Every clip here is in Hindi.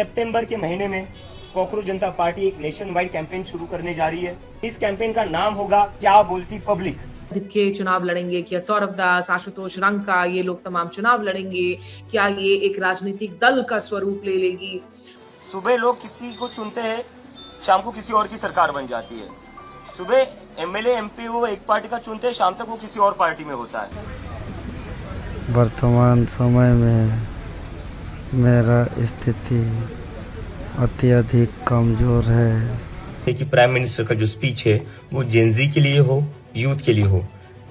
सितंबर के महीने में कॉकरोच जनता पार्टी एक नेशन वाइड कैंपेन शुरू करने जा रही है। इस कैंपेन का नाम होगा क्या बोलती पब्लिक। के चुनाव लड़ेंगे, क्या सौरभ दास, आशुतोष रंका, ये लोग तमाम चुनाव लड़ेंगे, क्या ये एक राजनीतिक दल का स्वरूप ले लेगी। सुबह लोग किसी को चुनते हैं, शाम को किसी और की सरकार बन जाती है। सुबह एमएलए एमपी वो एक पार्टी का चुनते हैं, शाम तक वो किसी और पार्टी में होता है। वर्तमान समय में मेरा स्थिति अत्यधिक कमजोर है कि प्राइम मिनिस्टर का जो स्पीच है वो जेनजी के लिए हो, यूथ के लिए हो।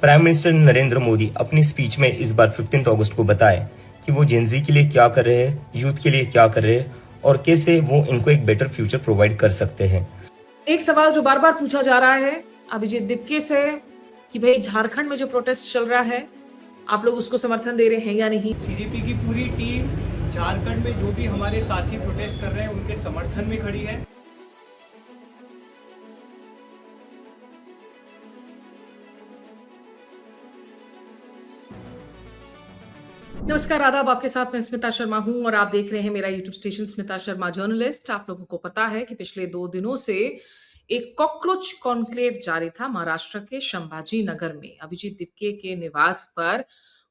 प्राइम मिनिस्टर नरेंद्र मोदी अपनी स्पीच में इस बार 15 अगस्त को बताए कि वो जेनजी के लिए क्या कर रहे हैं, यूथ के लिए क्या कर रहे हैं और कैसे वो इनको एक बेटर फ्यूचर प्रोवाइड कर सकते हैं। एक सवाल जो बार बार पूछा जा रहा है अभिजीत दिपके से कि भाई झारखंड में जो प्रोटेस्ट चल रहा है, आप लोग उसको समर्थन दे रहे हैं या नहीं। सीजेपी की पूरी टीम झारखंड में जो भी हमारे साथी प्रोटेस्ट कर रहे हैं उनके समर्थन में खड़ी है। नमस्कार, आदाब, आपके साथ मैं स्मिता शर्मा हूं और आप देख रहे हैं मेरा YouTube station Smita Sharma journalist. आप लोगों को पता है कि पिछले 2 दिनों से एक कॉकरोच कॉन्क्लेव जारी था महाराष्ट्र के संभाजी नगर में। अभिजीत दिपके के निवास पर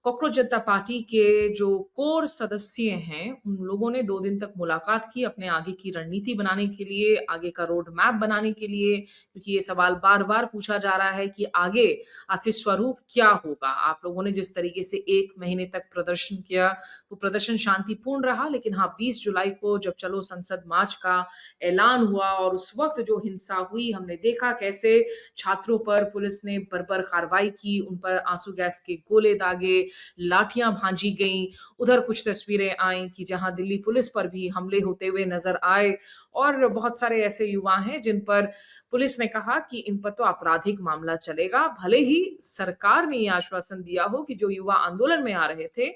कॉकरोच जनता पार्टी के जो कोर सदस्य हैं उन लोगों ने 2 दिन तक मुलाकात की अपने आगे की रणनीति बनाने के लिए, आगे का रोड मैप बनाने के लिए, क्योंकि ये सवाल बार बार पूछा जा रहा है कि आगे आखिर स्वरूप क्या होगा। आप लोगों ने जिस तरीके से 1 महीने तक प्रदर्शन किया वो प्रदर्शन शांतिपूर्ण रहा, लेकिन हाँ 20 जुलाई को जब चलो संसद मार्च का ऐलान हुआ और उस वक्त जो हिंसा हुई, हमने देखा कैसे छात्रों पर पुलिस ने बर्बर कार्रवाई की, उन पर आंसू गैस के गोले दागे, लाठियां भांजी गईं। उधर कुछ तस्वीरें आई कि जहां दिल्ली पुलिस पर भी हमले होते हुए नजर आए और बहुत सारे ऐसे युवा हैं जिन पर पुलिस ने कहा कि इन पर तो आपराधिक मामला चलेगा, भले ही सरकार ने यह आश्वासन दिया हो कि जो युवा आंदोलन में आ रहे थे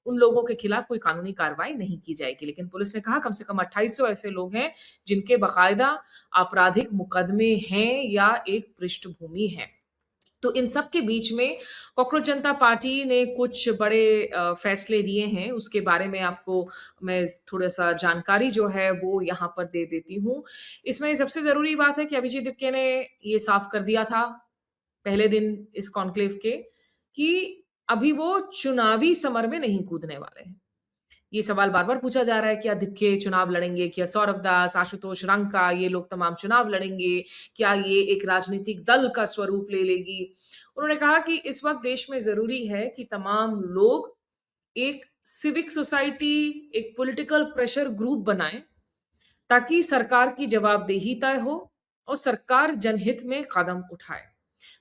उन लोगों के खिलाफ कोई कानूनी कार्रवाई नहीं की जाएगी। लेकिन पुलिस ने कहा कम से कम 2800 ऐसे लोग हैं जिनके बाकायदा आपराधिक मुकदमे हैं या एक पृष्ठभूमि है। तो इन सब के बीच में कॉकरोच जनता पार्टी ने कुछ बड़े फैसले लिए हैं, उसके बारे में आपको मैं थोड़ा-सा जानकारी जो है वो यहाँ पर दे देती हूँ। इसमें सबसे ज़रूरी बात है कि अभिजीत दिपके ने ये साफ कर दिया था पहले दिन इस कॉन्क्लेव के कि अभी वो चुनावी समर में नहीं कूदने वाले हैं। ये सवाल बार-बार पूछा जा रहा है, क्या दिपके चुनाव लड़ेंगे? क्या सौरभ दास, आशुतोष रंका, ये लोग तमाम चुनाव लड़ेंगे? क्या ये एक राजनीतिक दल का स्वरूप ले लेगी? उन्होंने कहा कि इस वक़्त देश में ज़रूरी है कि तमाम लोग एक सिविक सोसाइटी, एक पॉलिटिकल प्रेशर ग्रुप बनाएँ, ताकि सरकार की जवाबदेही तय हो और सरकार जनहित में कदम उठाए।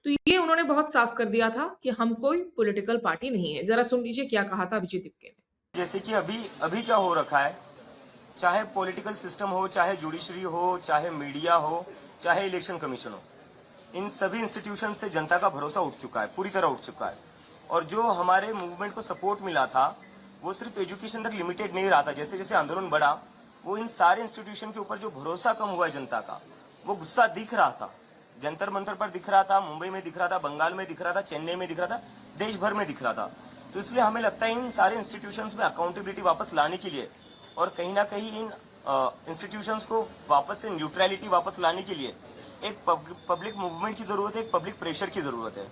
तो ये उन्होंने बहुत साफ कर दिया था कि हम कोई पॉलिटिकल पार्टी नहीं है। ज़रा सुन लीजिए क्या कहा था अभिजीत दिपके ने। जैसे कि अभी क्या हो रखा है, चाहे पॉलिटिकल सिस्टम हो, चाहे जुडिशरी हो, चाहे मीडिया हो, चाहे इलेक्शन कमीशन हो, इन सभी इंस्टीट्यूशन से जनता का भरोसा उठ चुका है, पूरी तरह उठ चुका है। और जो हमारे मूवमेंट को सपोर्ट मिला था वो सिर्फ एजुकेशन तक लिमिटेड नहीं रहा था। जैसे जैसे आंदोलन बढ़ा, वो इन सारे इंस्टीट्यूशन के ऊपर जो भरोसा कम हुआ है जनता का, वो गुस्सा दिख रहा था। जंतर मंतर पर दिख रहा था, मुंबई में दिख रहा था, बंगाल में दिख रहा था, चेन्नई में दिख रहा था, देश भर में दिख रहा था। तो इसलिए हमें लगता है इन सारे इंस्टीट्यूशंस में अकाउंटेबिलिटी वापस लाने के लिए और कहीं ना कहीं इन इंस्टीट्यूशंस को वापस से न्यूट्रलिटी वापस लाने के लिए एक पब्लिक मूवमेंट की जरूरत है, एक पब्लिक प्रेशर की जरूरत है।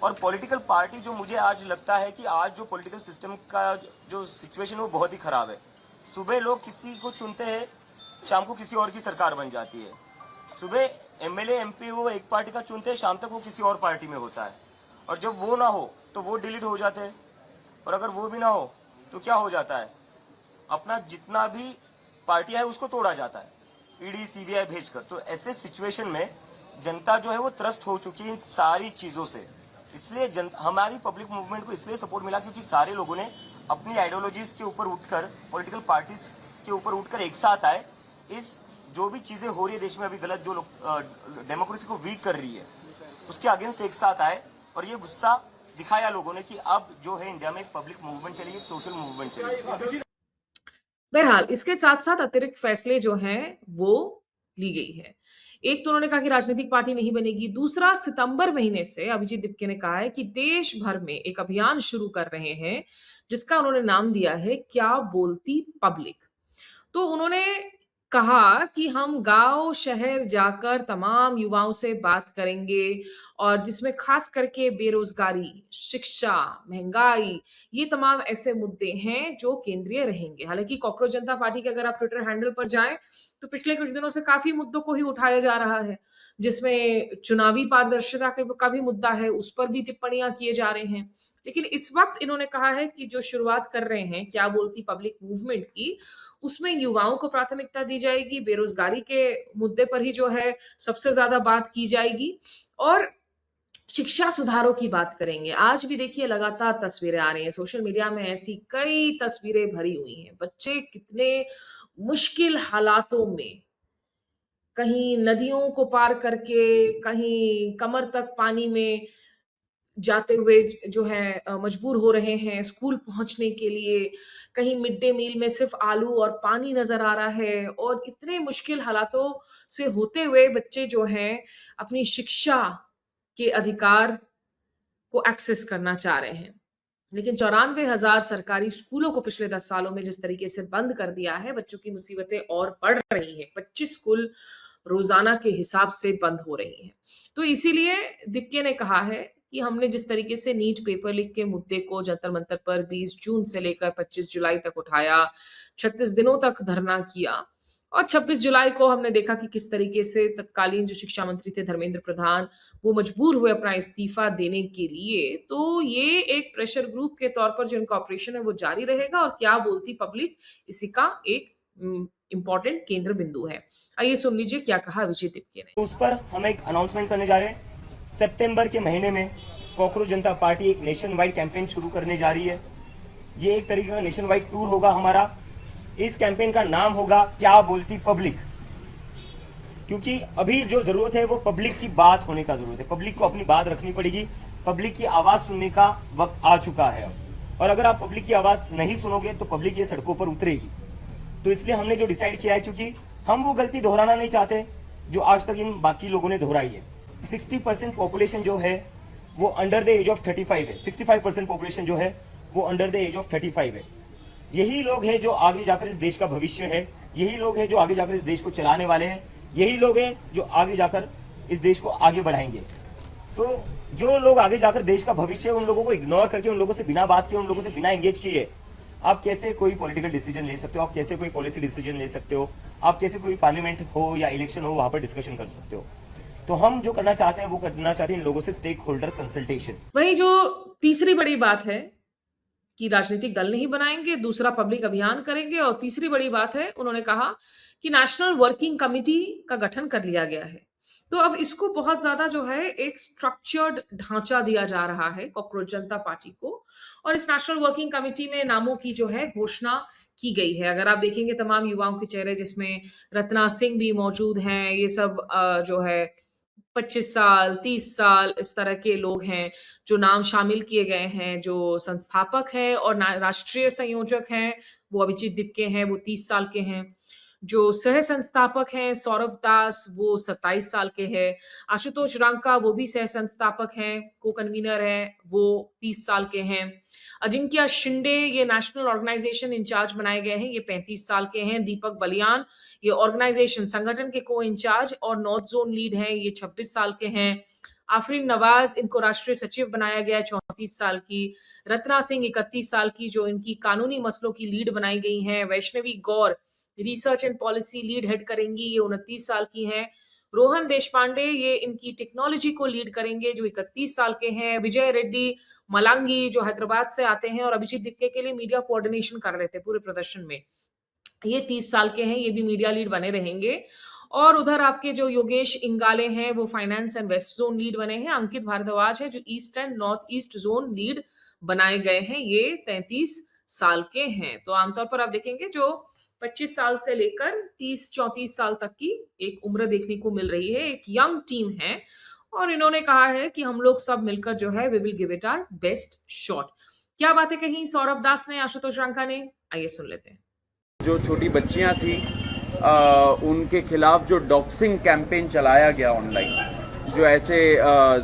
और पॉलिटिकल पार्टी जो मुझे आज लगता है कि आज जो पॉलिटिकल सिस्टम का जो सिचुएशन है वो बहुत ही खराब है। सुबह लोग किसी को चुनते हैं, शाम को किसी और की सरकार बन जाती है। सुबह एमएलए एमपी वो एक पार्टी का चुनते हैं, शाम तक वो किसी और पार्टी में होता है। और जब वो ना हो तो वो डिलीट हो जाते हैं, और अगर वो भी ना हो तो क्या हो जाता है, अपना जितना भी पार्टियां है उसको तोड़ा जाता है ईडी सीबीआई भेजकर। तो ऐसे सिचुएशन में जनता जो है वो त्रस्त हो चुकी है इन सारी चीजों से। इसलिए हमारी पब्लिक मूवमेंट को इसलिए सपोर्ट मिला क्योंकि सारे लोगों ने अपनी आइडियोलॉजीज के ऊपर उठकर, पॉलिटिकल पार्टीज के ऊपर उठकर एक साथ आए। इस जो भी चीजें हो रही है देश में अभी गलत, जो डेमोक्रेसी को वीक कर रही है, उसके अगेंस्ट एक साथ आए और ये गुस्सा दिखाया लोगों ने कि अब जो है इंडिया में एक पब्लिक मूवमेंट चलेगी, एक सोशल मूवमेंट चलेगी। बहरहाल इसके साथ-साथ अतिरिक्त फैसले जो हैं वो ली गई है। एक तो उन्होंने कहा कि राजनीतिक पार्टी नहीं बनेगी। दूसरा, सितंबर महीने से अभिजीत दिपके ने कहा है कि देश भर में एक अभियान शुरू कर रहे हैं, जिसका उन्होंने नाम दिया है क्या बोलती पब्लिक। तो उन्होंने कहा कि हम गांव शहर जाकर तमाम युवाओं से बात करेंगे और जिसमें खास करके बेरोजगारी, शिक्षा, महंगाई, ये तमाम ऐसे मुद्दे हैं जो केंद्रीय रहेंगे। हालांकि कॉकरोच जनता पार्टी के अगर आप ट्विटर हैंडल पर जाएं तो पिछले कुछ दिनों से काफी मुद्दों को ही उठाया जा रहा है, जिसमें चुनावी पारदर्शिता का भी मुद्दा है, उस पर भी टिप्पणियां किए जा रहे हैं। लेकिन इस वक्त इन्होंने कहा है कि जो शुरुआत कर रहे हैं क्या बोलती पब्लिक मूवमेंट की, उसमें युवाओं को प्राथमिकता दी जाएगी, बेरोजगारी के मुद्दे पर ही जो है सबसे ज्यादा बात की जाएगी और शिक्षा सुधारों की बात करेंगे। आज भी देखिए लगातार तस्वीरें आ रही हैं सोशल मीडिया में, ऐसी कई तस्वीरें भरी हुई हैं। बच्चे कितने मुश्किल हालातों में, कहीं नदियों को पार करके, कहीं कमर तक पानी में जाते हुए जो है मजबूर हो रहे हैं स्कूल पहुंचने के लिए। कहीं मिड डे मील में सिर्फ आलू और पानी नजर आ रहा है और इतने मुश्किल हालातों से होते हुए बच्चे जो हैं अपनी शिक्षा के अधिकार को एक्सेस करना चाह रहे हैं। लेकिन 94,000 सरकारी स्कूलों को पिछले 10 सालों में जिस तरीके से बंद कर दिया है, बच्चों की मुसीबतें और बढ़ रही हैं। 25 स्कूल रोजाना के हिसाब से बंद हो रही हैं। तो इसीलिए दिक्के ने कहा है कि हमने जिस तरीके से नीट पेपर लीक के मुद्दे को जंतर मंतर पर 20 जून से लेकर 25 जुलाई तक उठाया, 36 दिनों तक धरना किया और 26 जुलाई को हमने देखा कि किस तरीके से तत्कालीन जो शिक्षा मंत्री थे धर्मेंद्र प्रधान, वो मजबूर हुए अपना इस्तीफा देने के लिए। तो ये एक प्रेशर ग्रुप के तौर पर जो इनका ऑपरेशन है वो जारी रहेगा और क्या बोलती पब्लिक, इसी का एक इंपॉर्टेंट केंद्र बिंदु है। आइए सुन लीजिए क्या कहा विजय दिप्के ने। उस पर हम एक अनाउंसमेंट करने जा रहे हैं। सितंबर के महीने में कॉकरोच जनता पार्टी एक नेशन वाइड कैंपेन शुरू करने जा रही है। ये एक तरीके का नेशन वाइड टूर होगा हमारा। इस कैंपेन का नाम होगा क्या बोलती पब्लिक, क्योंकि अभी जो जरूरत है वो पब्लिक की बात होने का जरूरत है। पब्लिक को अपनी बात रखनी पड़ेगी, पब्लिक की आवाज सुनने का वक्त आ चुका है और अगर आप पब्लिक की आवाज नहीं सुनोगे तो पब्लिक ये सड़कों पर उतरेगी। तो इसलिए हमने जो डिसाइड किया है, क्योंकि हम वो गलती दोहराना नहीं चाहते जो आज तक इन बाकी लोगों ने दोहराई है। 60% पॉपुलेशन जो है वो अंडर द एज ऑफ 35 है। 65% पॉपुलेशन जो है वो अंडर द एज ऑफ 35 है। यही लोग हैं जो आगे जाकर इस देश का भविष्य है, यही लोग हैं जो आगे जाकर इस देश को चलाने वाले हैं, यही लोग हैं जो आगे जाकर इस देश को आगे बढ़ाएंगे। तो जो लोग आगे जाकर देश का भविष्य है, उन लोगों को इग्नोर करके, उन लोगों से बिना बात किए, उन लोगों से बिना एंगेज किए आप कैसे कोई पॉलिटिकल डिसीजन ले सकते हो, आप कैसे कोई पॉलिसी डिसीजन ले सकते हो, आप कैसे कोई पार्लियामेंट हो या इलेक्शन हो वहां पर डिस्कशन कर सकते हो। तो हम जो करना चाहते हैं वो करना चाहते हैं इन लोगों से स्टेक होल्डर कंसल्टेशन। वही जो तीसरी बड़ी बात है कि राजनीतिक दल नहीं बनाएंगे, दूसरा पब्लिक अभियान करेंगे और तीसरी बड़ी बात है उन्होंने कहा कि नेशनल वर्किंग कमेटी का गठन कर लिया गया है। तो अब इसको बहुत ज्यादा जो है एक स्ट्रक्चर्ड ढांचा दिया जा रहा है कॉकरोच जनता पार्टी को और इस नेशनल वर्किंग कमेटी में नामों की जो है घोषणा की गई है। अगर आप देखेंगे तमाम युवाओं के चेहरे, जिसमें रत्ना सिंह भी मौजूद हैं, ये सब जो है 25 साल 30 साल इस तरह के लोग हैं जो नाम शामिल किए गए हैं। जो संस्थापक हैं और राष्ट्रीय संयोजक हैं वो अभिजीत दिप्के हैं, वो 30 साल के हैं। जो सह संस्थापक हैं सौरभ दास, वो 27 साल के हैं। आशुतोष रांका वो भी सह संस्थापक हैं, को कन्वीनर हैं, वो 30 साल के हैं। अजिंक्य शिंदे ये नेशनल ऑर्गेनाइजेशन इंचार्ज बनाए गए हैं, ये 35 साल के हैं। दीपक बलियान ये ऑर्गेनाइजेशन संगठन के को इंचार्ज और नॉर्थ जोन लीड हैं, ये 26 साल के हैं। आफरीन नवाज इनको राष्ट्रीय सचिव बनाया गया है, 34 साल की। रत्ना सिंह 31 साल की जो इनकी कानूनी मसलों की लीड बनाई गई हैं। Vaishnavi Gaur research and policy lead head करेंगी, ये 29 साल की हैं। रोहन देशपांडे ये इनकी टेक्नोलॉजी को लीड करेंगे, जो 31 साल के हैं। विजय रेड्डी मलांगी जो हैदराबाद से आते हैं और अभिजीत दिप्के के लिए मीडिया कोऑर्डिनेशन कर रहे थे पूरे प्रदर्शन में, ये 30 साल के हैं, ये भी मीडिया लीड बने रहेंगे। और उधर आपके जो योगेश इंगाले हैं वो finance and west zone lead बने हैं। अंकित भारद्वाज है जो east and north east zone lead बनाए गए हैं, ये 33 साल के हैं। तो आमतौर पर आप देखेंगे जो 25 साल से लेकर 30-34 साल तक की एक उम्र देखने को मिल रही है, एक यंग टीम है और इन्होंने कहा है कि हम लोग सब मिलकर जो है we will give it our best shot. क्या बातें कही सौरभ दास ने, आशुतोष रांका ने, आइए सुन लेते हैं। जो छोटी बच्चियां थी उनके खिलाफ जो डॉक्सिंग कैंपेन चलाया गया ऑनलाइन, जो ऐसे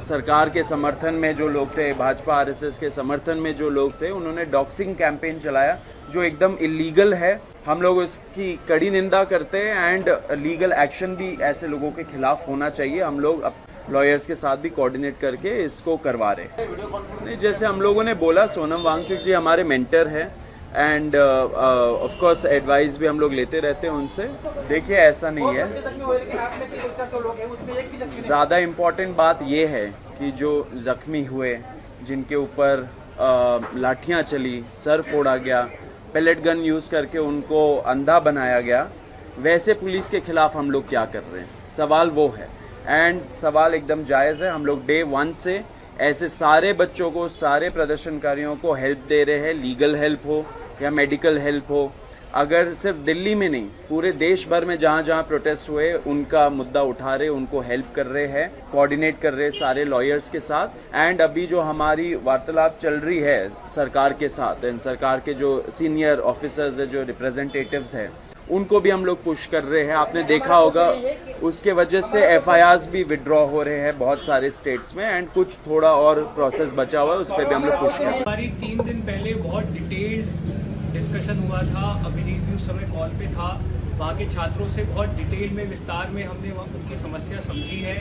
सरकार के समर्थन में जो लोग थे, भाजपा आरएसएस के समर्थन में जो लोग थे, उन्होंने डॉक्सिंग कैंपेन चलाया जो एकदम इलीगल है हम लोग उसकी कड़ी निंदा करते हैं एंड लीगल एक्शन भी ऐसे लोगों के खिलाफ होना चाहिए। हम लोग लॉयर्स के साथ भी कोऑर्डिनेट करके इसको करवा रहे हैं। जैसे हम लोगों ने बोला, सोनम वांगचुक जी हमारे मेंटर हैं एंड ऑफ कोर्स एडवाइस भी हम लोग लेते रहते हैं उनसे। देखिए ऐसा नहीं है, ज़्यादा इम्पोर्टेंट बात ये है कि जो जख्मी हुए, जिनके ऊपर लाठियाँ चली, सर फोड़ा गया, पेलेट गन यूज़ करके उनको अंधा बनाया गया, वैसे पुलिस के खिलाफ हम लोग क्या कर रहे हैं, सवाल वो है। एंड सवाल एकदम जायज़ है। हम लोग डे 1 से ऐसे सारे बच्चों को, सारे प्रदर्शनकारियों को हेल्प दे रहे हैं, लीगल हेल्प हो या मेडिकल हेल्प हो। अगर सिर्फ दिल्ली में नहीं, पूरे देश भर में जहाँ जहाँ प्रोटेस्ट हुए उनका मुद्दा उठा रहे, उनको हेल्प कर रहे हैं, कोऑर्डिनेट कर रहे हैं सारे लॉयर्स के साथ। एंड अभी जो हमारी वार्तालाप चल रही है सरकार के साथ, एंड सरकार के जो सीनियर ऑफिसर्स है, जो रिप्रेजेंटेटिव्स हैं, उनको भी हम लोग पुश कर रहे हैं। आपने देखा होगा उसके वजह से FIRs भी विड्रॉ हो रहे हैं बहुत सारे स्टेट्स में, एंड कुछ थोड़ा और प्रोसेस बचा हुआ है, उस पर भी हम लोग पुश कर रहे हैं। हमारी 3 दिन पहले बहुत डिटेल्ड डिस्कशन हुआ था। अभिजीत भी उस समय कॉल पे था। वहाँ के छात्रों से बहुत डिटेल में, विस्तार में हमने वहाँ उनकी समस्या समझी है,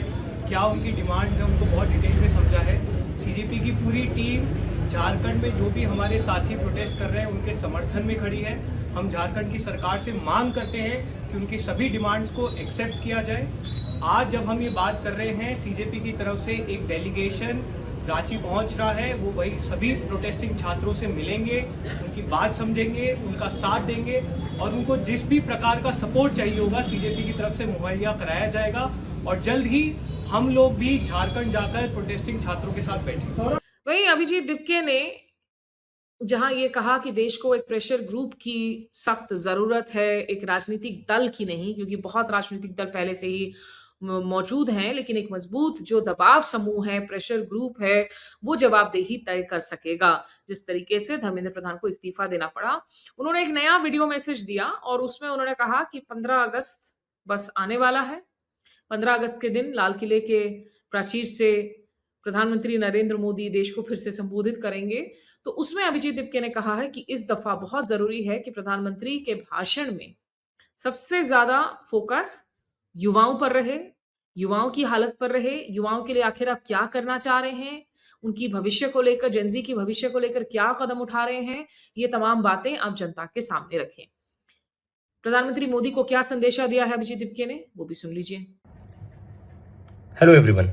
क्या उनकी डिमांड्स हैं उनको बहुत डिटेल में समझा है। CJP की पूरी टीम झारखंड में जो भी हमारे साथी प्रोटेस्ट कर रहे हैं उनके समर्थन में खड़ी है। हम झारखंड की सरकार से मांग करते हैं कि उनकी सभी डिमांड्स को एक्सेप्ट किया जाए। आज जब हम ये बात कर रहे हैं, CJP की तरफ से एक डेलीगेशन रांची पहुंच रहा है। वो वही सभी प्रोटेस्टिंग छात्रों से मिलेंगे, उनकी बात समझेंगे, उनका साथ देंगे और उनको जिस भी प्रकार का सपोर्ट चाहिए होगा CJP की तरफ से मुहैया कराया जाएगा। और जल्द ही हम लोग भी झारखंड जाकर प्रोटेस्टिंग छात्रों के साथ बैठेंगे। वहीं अभिजीत दिपके ने जहां ये कहा कि देश को एक प्रेशर ग्रुप की सख्त जरूरत है, एक राजनीतिक दल की नहीं, क्योंकि बहुत राजनीतिक दल पहले से ही मौजूद हैं, लेकिन एक मजबूत जो दबाव समूह है, प्रेशर ग्रुप है, वो जवाबदेही तय कर सकेगा। जिस तरीके से धर्मेंद्र प्रधान को इस्तीफा देना पड़ा, उन्होंने एक नया वीडियो मैसेज दिया और उसमें उन्होंने कहा कि 15 अगस्त बस आने वाला है। 15 अगस्त के दिन लाल किले के प्राचीर से प्रधानमंत्री नरेंद्र मोदी देश को फिर से संबोधित करेंगे। तो उसमें अभिजीत दिपके ने कहा है कि इस दफा बहुत जरूरी है कि प्रधानमंत्री के भाषण में सबसे ज्यादा फोकस युवाओं पर रहे, युवाओं की हालत पर रहे, युवाओं के लिए आखिर आप क्या करना चाह रहे हैं, उनकी भविष्य को लेकर, जेनजी की भविष्य को लेकर क्या कदम उठा रहे हैं, ये तमाम बातें आप जनता के सामने रखें। प्रधानमंत्री मोदी को क्या संदेशा दिया है अभिजीत दिपके ने, वो भी सुन लीजिए। हेलो एवरीवन,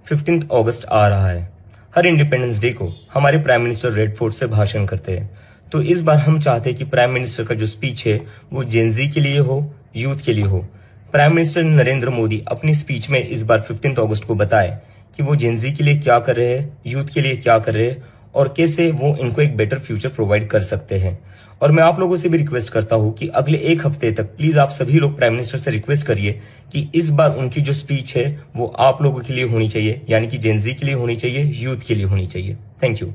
15 अगस्त आ रहा है। हर इंडिपेंडेंस डे को हमारे प्राइम मिनिस्टर रेड फोर्ट से भाषण करते हैं। तो इस बार हम चाहते हैं कि प्राइम मिनिस्टर का जो स्पीच है वो जेनजी के लिए हो, यूथ के लिए हो। प्राइम मिनिस्टर नरेंद्र मोदी अपनी स्पीच में इस बार 15 अगस्त को बताए कि वो जेनजी के लिए क्या कर रहे हैं, यूथ के लिए क्या कर रहे हैं और कैसे वो इनको एक बेटर फ्यूचर प्रोवाइड कर सकते हैं। और मैं आप लोगों से भी रिक्वेस्ट करता हूं कि अगले 1 हफ्ते तक प्लीज आप सभी लोग प्राइम मिनिस्टर से रिक्वेस्ट करिए कि इस बार उनकी जो स्पीच है वो आप लोगों के लिए होनी चाहिए, यानी कि जेनजी के लिए होनी चाहिए, यूथ के लिए होनी चाहिए। Thank you.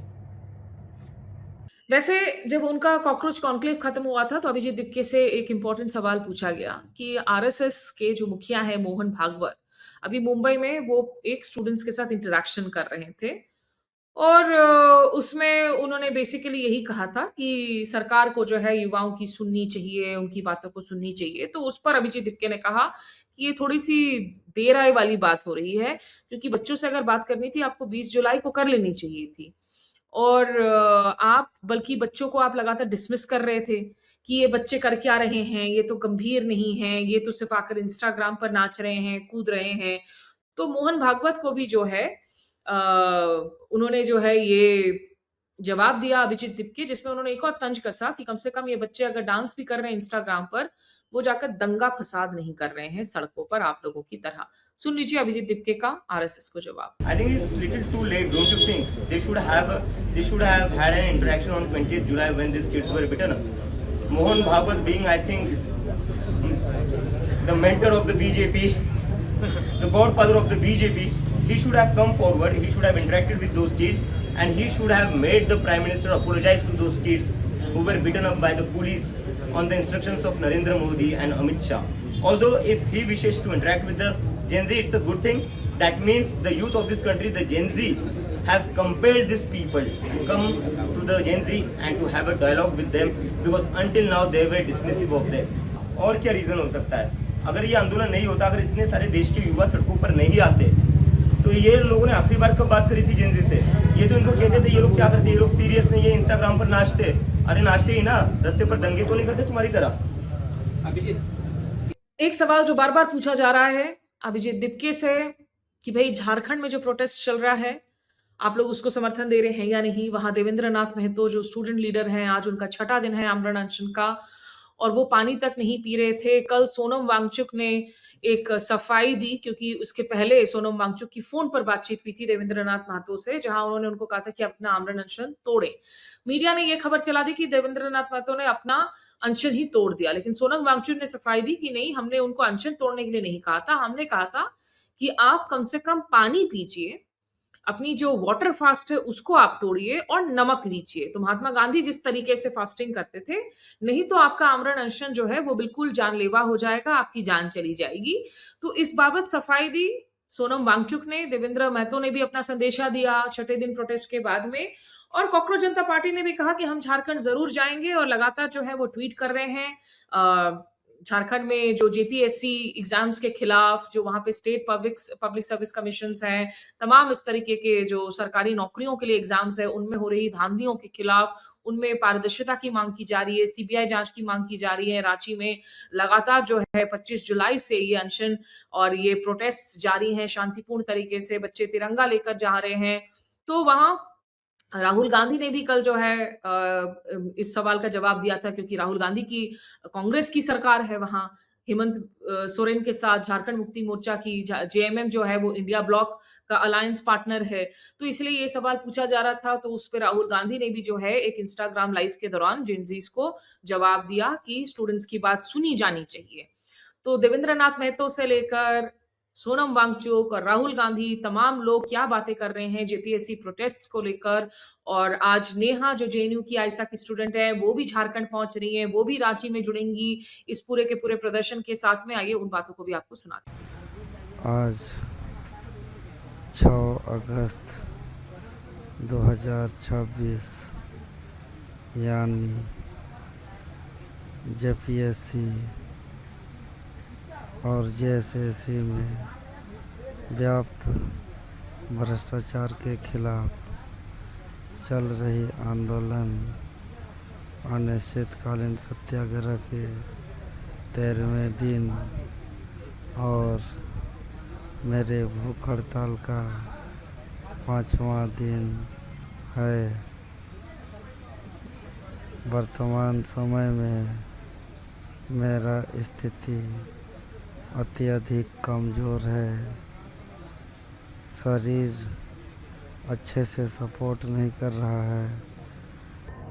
वैसे जब उनका कॉकरोच कॉन्क्लेव खत्म हुआ था तो अभिजीत दिपके से एक इंपॉर्टेंट सवाल पूछा गया कि RSS के जो मुखिया है मोहन भागवत, अभी मुंबई में वो एक स्टूडेंट्स के साथ इंटरेक्शन कर रहे थे और उसमें उन्होंने बेसिकली यही कहा था कि सरकार को जो है युवाओं की सुननी चाहिए, उनकी बातों को सुननी चाहिए। तो उस पर अभिजीत दिपके ने कहा कि ये थोड़ी सी देर आए वाली बात हो रही है, क्योंकि बच्चों से अगर बात करनी थी आपको 20 जुलाई को कर लेनी चाहिए थी और आप बल्कि बच्चों को आप लगातार डिसमिस कर रहे थे कि ये बच्चे कर क्या रहे हैं, ये तो गंभीर नहीं है, ये तो सिर्फ आकर इंस्टाग्राम पर नाच रहे हैं, कूद रहे हैं। तो मोहन भागवत को भी जो है उन्होंने जो है ये जवाब दिया अभिजीत दिपके, जिसमें उन्होंने एक और तंज कसा कि कम से कम ये बच्चे अगर डांस भी कर रहे हैं इंस्टाग्राम पर, वो जाकर दंगा फसाद नहीं कर रहे हैं सड़कों पर आप लोगों की तरह। सुन लीजिए अभिजीत दिपके का RSS को जवाब। I think it's little too late, don't you think? They should have had an interaction on 20th July when these kids were beaten up. Mohan Bhagwat being, I think, the mentor of the BJP, the godfather of the BJP, he should have come forward, he should have interacted with those kids and he should have made the Prime Minister apologize to those kids who were beaten up by the police on the instructions of Narendra Modi and Amit Shah. Although if he wishes to interact with the Gen Z, it's a good thing. That means the youth of this country, the Gen Z, have compelled these people to come to the Gen Z and to have a dialogue with them, because until now they were dismissive of them. और क्या रीजन हो सकता है? अगर ये आंदोलन नहीं होता, अगर इतने सारे देश के युवा सड़कों पर नहीं आते, तो ये लोगों ने आखिरी बार कब बात करी थी जेन जी से? ये तो इनको कहते थे ये लोग क्या करते, ये लोग सीरियस नहीं है, इंस्टाग्राम पर नाचते। अरे नाचते ही ना, रास्ते पर दंगे तो नहीं करते तुम्हारी तरह। एक सवाल जो बार बार पूछा जा रहा है अभिजीत दिपके से कि भाई झारखंड में जो प्रोटेस्ट चल रहा है, आप लोग उसको समर्थन दे रहे हैं या नहीं? वहां देवेंद्र नाथ महतो जो स्टूडेंट लीडर हैं, आज उनका 6वां दिन है आमरण अनशन का, और वो पानी तक नहीं पी रहे थे। कल सोनम वांगचुक ने एक सफाई दी, क्योंकि उसके पहले सोनम वांगचुक की फोन पर बातचीत हुई थी देवेंद्र नाथ महतो से, जहां उन्होंने उनको कहा था कि अपना आमरण अनशन तोड़े। मीडिया ने यह खबर चला दी कि देवेंद्र नाथ महतो ने अपना अनशन ही तोड़ दिया, लेकिन सोनम वांगचुक ने सफाई दी कि नहीं, हमने उनको अनशन तोड़ने के लिए नहीं कहा था, हमने कहा था कि आप कम से कम पानी पीजिए, अपनी जो वाटर फास्ट है उसको आप तोड़िए और नमक लीजिए। तो महात्मा गांधी जिस तरीके से फास्टिंग करते थे, नहीं तो आपका आमरण अनशन जो है वो बिल्कुल जानलेवा हो जाएगा, आपकी जान चली जाएगी। तो इस बाबत सफाई दी सोनम वांगचुक ने। देवेंद्र महतो ने भी अपना संदेशा दिया 6ठे दिन प्रोटेस्ट के बाद में, और कॉकरोच जनता पार्टी ने भी कहा कि हम झारखंड जरूर जाएंगे, और लगातार जो है वो ट्वीट कर रहे हैं झारखंड में जो जेपीएससी एग्जाम्स के खिलाफ, जो वहां पे स्टेट पब्लिक सर्विस कमीशंस हैं, तमाम इस तरीके के जो सरकारी नौकरियों के लिए एग्जाम्स है, उनमें हो रही धांधलियों के खिलाफ, उनमें पारदर्शिता की मांग की जा रही है, सीबीआई जांच की मांग की जा रही है। रांची में लगातार जो है 25 जुलाई से ये अनशन और ये प्रोटेस्ट जारी हैं शांतिपूर्ण तरीके से, बच्चे तिरंगा लेकर जा रहे हैं। तो वहां राहुल गांधी ने भी कल जो है इस सवाल का जवाब दिया था, क्योंकि राहुल गांधी की कांग्रेस की सरकार है वहां, हेमंत सोरेन के साथ झारखंड मुक्ति मोर्चा की जेएमएम जो है वो इंडिया ब्लॉक का अलायंस पार्टनर है, तो इसलिए ये सवाल पूछा जा रहा था। तो उस पर राहुल गांधी ने भी जो है एक इंस्टाग्राम लाइव के दौरान जेनजीज को जवाब दिया कि स्टूडेंट्स की बात सुनी जानी चाहिए। तो देवेंद्र नाथ महतो से लेकर सोनम वांगचुक और राहुल गांधी, तमाम लोग क्या बातें कर रहे हैं जेपीएससी प्रोटेस्ट्स को लेकर। और आज नेहा जो जेएनयू की आयसा की स्टूडेंट है, वो भी झारखंड पहुंच रही है, वो भी रांची में जुड़ेंगी इस पूरे के पूरे प्रदर्शन के साथ में। आइए उन बातों को भी आपको सुनाते हैं। आज 6 अगस्त 2026 यानी जेपीएससी और जेएसएससी में व्याप्त भ्रष्टाचार के खिलाफ चल रही आंदोलन अनिश्चितकालीन सत्याग्रह के 13वें दिन और मेरे भूख हड़ताल का 5वां दिन है। वर्तमान समय में मेरा स्थिति अत्यधिक कमज़ोर है, शरीर अच्छे से सपोर्ट नहीं कर रहा है।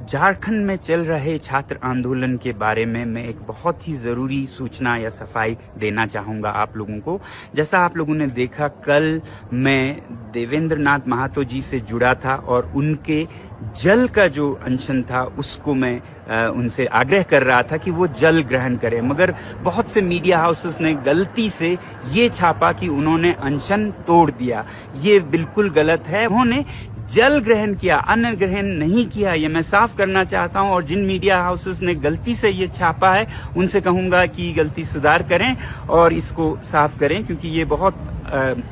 झारखंड में चल रहे छात्र आंदोलन के बारे में मैं एक बहुत ही ज़रूरी सूचना या सफाई देना चाहूँगा आप लोगों को। जैसा आप लोगों ने देखा, कल मैं देवेंद्र नाथ महतो जी से जुड़ा था और उनके जल का जो अनशन था उसको मैं उनसे आग्रह कर रहा था कि वो जल ग्रहण करें, मगर बहुत से मीडिया हाउसेस ने गलती से ये छापा कि उन्होंने अनशन तोड़ दिया। ये बिल्कुल गलत है। उन्होंने जल ग्रहण किया, अन्न ग्रहण नहीं किया, ये मैं साफ करना चाहता हूं। और जिन मीडिया हाउसेस ने गलती से ये छापा है उनसे कहूंगा कि गलती सुधार करें और इसको साफ करें, क्योंकि ये बहुत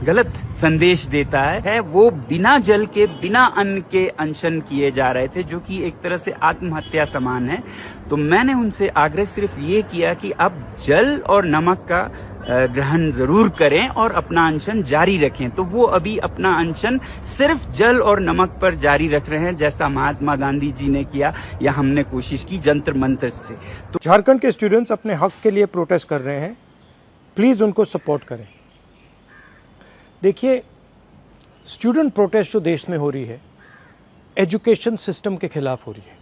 गलत संदेश देता है। वो बिना जल के, बिना अन्न के अनशन किए जा रहे थे, जो कि एक तरह से आत्महत्या समान है। तो मैंने उनसे आग्रह सिर्फ ये किया कि अब जल और नमक का ग्रहण जरूर करें और अपना अनशन जारी रखें। तो वो अभी अपना अनशन सिर्फ जल और नमक पर जारी रख रहे हैं, जैसा महात्मा गांधी जी ने किया या हमने कोशिश की जंतर मंत्र से। तो झारखंड के स्टूडेंट्स अपने हक के लिए प्रोटेस्ट कर रहे हैं, प्लीज उनको सपोर्ट करें। देखिए, स्टूडेंट प्रोटेस्ट जो देश में हो रही है, एजुकेशन सिस्टम के खिलाफ हो रही है।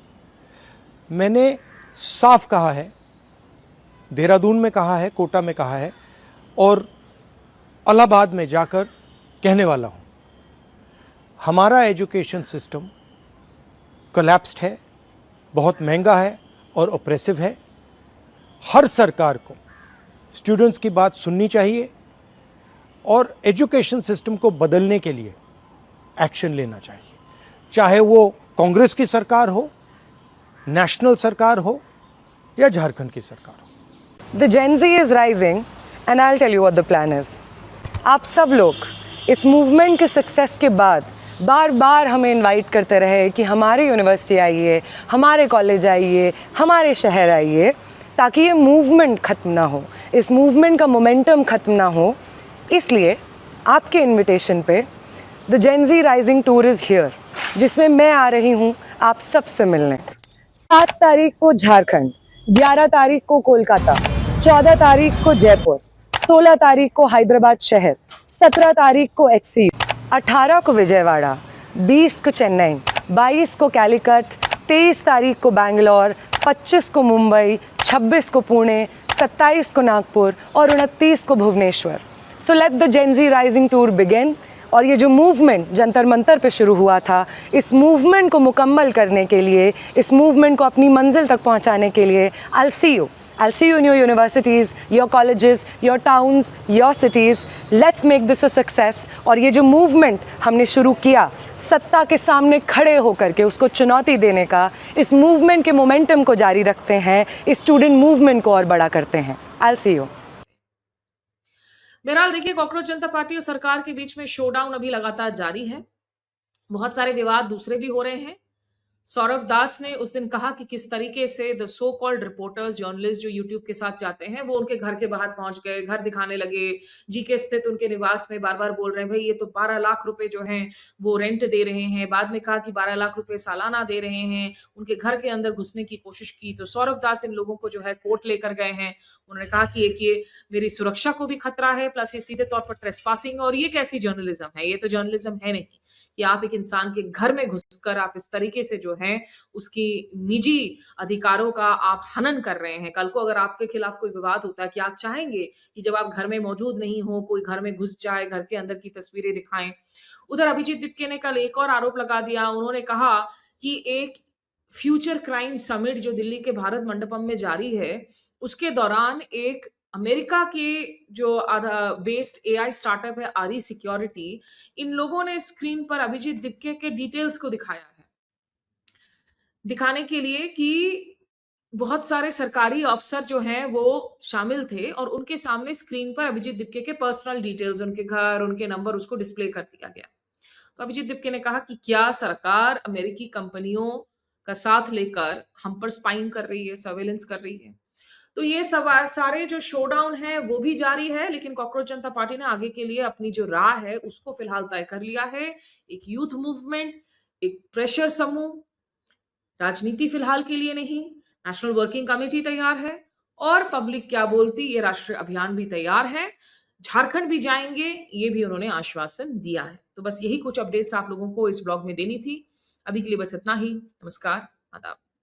मैंने साफ कहा है, देहरादून में कहा है, कोटा में कहा है और इलाहाबाद में जाकर कहने वाला हूं, हमारा एजुकेशन सिस्टम कोलैप्स्ड है, बहुत महंगा है और ऑप्रेसिव है। हर सरकार को स्टूडेंट्स की बात सुननी चाहिए और एजुकेशन सिस्टम को बदलने के लिए एक्शन लेना चाहिए, चाहे वो कांग्रेस की सरकार हो, नेशनल सरकार हो या झारखंड की सरकार हो। The Gen Z is rising and I'll tell you what the plan is. आप सब लोग इस मूवमेंट के सक्सेस के बाद बार बार हमें इनवाइट करते रहे कि हमारे यूनिवर्सिटी आइए, हमारे कॉलेज आइए, हमारे शहर आइए, ताकि ये मूवमेंट ख़त्म ना हो, इस मूवमेंट का मोमेंटम ख़त्म ना हो। इसलिए आपके इनविटेशन पे the Gen Z rising tour is here, जिसमें मैं आ रही हूँ आप सबसे मिलने। 7 तारीख को झारखंड, 11 तारीख को कोलकाता, 14 तारीख को जयपुर, 16 तारीख को हैदराबाद शहर, 17 तारीख को HCU, 18 को विजयवाड़ा, 20 को चेन्नई, 22 को कैलिकट, 23 तारीख को बैंगलोर, 25 को मुंबई, 26 को पुणे, 27 को नागपुर और 29 को Bhubaneswar. So let the Gen Z rising tour begin. और ये जो मूवमेंट जंतर मंतर पे शुरू हुआ था, इस मूवमेंट को मुकम्मल करने के लिए, इस मूवमेंट को अपनी मंजिल तक पहुंचाने के लिए I'll see you in your universities, your colleges, your towns, your cities. Let's make this a success. और ये जो मूवमेंट हमने शुरू किया सत्ता के सामने खड़े होकर के उसको चुनौती देने का, इस मूवमेंट के मोमेंटम को जारी रखते हैं, इस स्टूडेंट मूवमेंट को और बड़ा करते हैं। I'll see you. बहरहाल देखिए, कॉकरोच जनता पार्टी और सरकार के बीच में शोडाउन अभी लगातार जारी है। बहुत सारे विवाद दूसरे भी हो रहे हैं। सौरभ दास ने उस दिन कहा कि किस तरीके से the so called reporters, journalist जो यूट्यूब के साथ जाते हैं, वो उनके घर के बाहर पहुंच गए, घर दिखाने लगे, जीके स्थित उनके निवास में बार बार बोल रहे हैं भाई ये तो 12 लाख रुपए जो हैं वो रेंट दे रहे हैं। बाद में कहा कि 12 लाख रुपए सालाना दे रहे हैं। उनके घर के अंदर घुसने की कोशिश की तो सौरभ दास इन लोगों को जो है कोर्ट लेकर गए हैं। उन्होंने कहा कि एक ये मेरी सुरक्षा को भी खतरा है, प्लस ये सीधे तौर पर ट्रेसपासिंग, और ये कैसी जर्नलिज्म है, ये तो जर्नलिज्म है नहीं कि आप एक इंसान के घर में घुसकर आप इस तरीके से जो है उसकी निजी अधिकारों का आप हनन कर रहे हैं। कल को अगर आपके खिलाफ कोई विवाद होता है, कि आप चाहेंगे कि जब आप घर में मौजूद नहीं हो कोई घर में घुस जाए, घर के अंदर की तस्वीरें दिखाएं। उधर अभिजीत दिपके ने कल एक और आरोप लगा दिया। उन्होंने कहा कि एक फ्यूचर क्राइम समिट जो दिल्ली के भारत मंडपम में जारी है, उसके दौरान एक अमेरिका के जो आधा बेस्ड एआई स्टार्टअप है आरी सिक्योरिटी, इन लोगों ने स्क्रीन पर अभिजीत दिपके के डिटेल्स को दिखाया है, दिखाने के लिए कि बहुत सारे सरकारी अफसर जो हैं वो शामिल थे और उनके सामने स्क्रीन पर अभिजीत दिपके के पर्सनल डिटेल्स, उनके घर, उनके नंबर, उसको डिस्प्ले कर दिया गया। तो अभिजीत दिपके ने कहा कि क्या सरकार अमेरिकी कंपनियों का साथ लेकर हम पर स्पाइंग कर रही है, सर्वेलेंस कर रही है। तो ये सब सारे जो शोडाउन है वो भी जारी है, लेकिन कॉकरोच जनता पार्टी ने आगे के लिए अपनी जो राह है उसको फिलहाल तय कर लिया है। एक यूथ मूवमेंट, एक प्रेशर समूह, राजनीति फिलहाल के लिए नहीं, नेशनल वर्किंग कमेटी तैयार है और पब्लिक क्या बोलती ये राष्ट्रीय अभियान भी तैयार है। झारखंड भी जाएंगे, ये भी उन्होंने आश्वासन दिया है। तो बस यही कुछ अपडेट्स आप लोगों को इस ब्लॉग में देनी थी। अभी के लिए बस इतना ही। नमस्कार, आदाब।